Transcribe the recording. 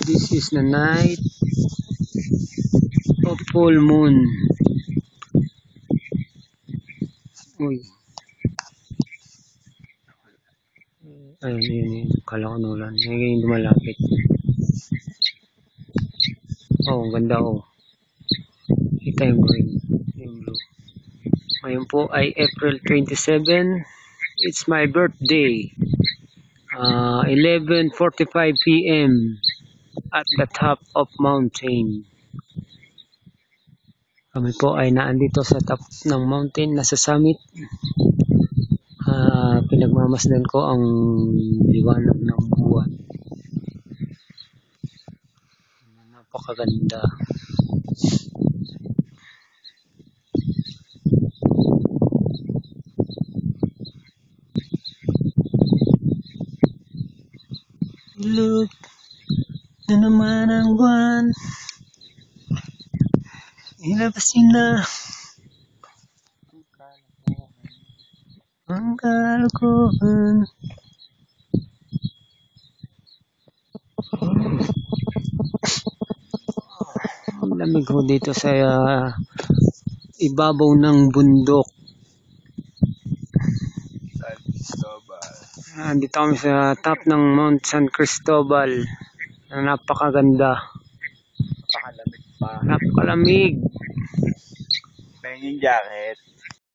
This is the night of full moon. Uy. Ayun, yun. Kala ko nulan. Ngayon dumalapit. Oh, ang ganda oh. Kita yung green. Yung blue. Ngayon po ay April 27. It's my birthday. 11:45 p.m. at the top of mountain. Kami po ay naandito sa top ng mountain, nasa summit. Pinagmamasdan ko ang liwanag ng buwan. Napakaganda. Look na naman ang buwan. Ilabas na ang kalokohan. Ang lamig ko dito sa ibabaw ng bundok. Dito kami sa top ng Mount San Cristobal. Napakaganda. Napakalamig pa. Napakalamig. Pahingin jacket.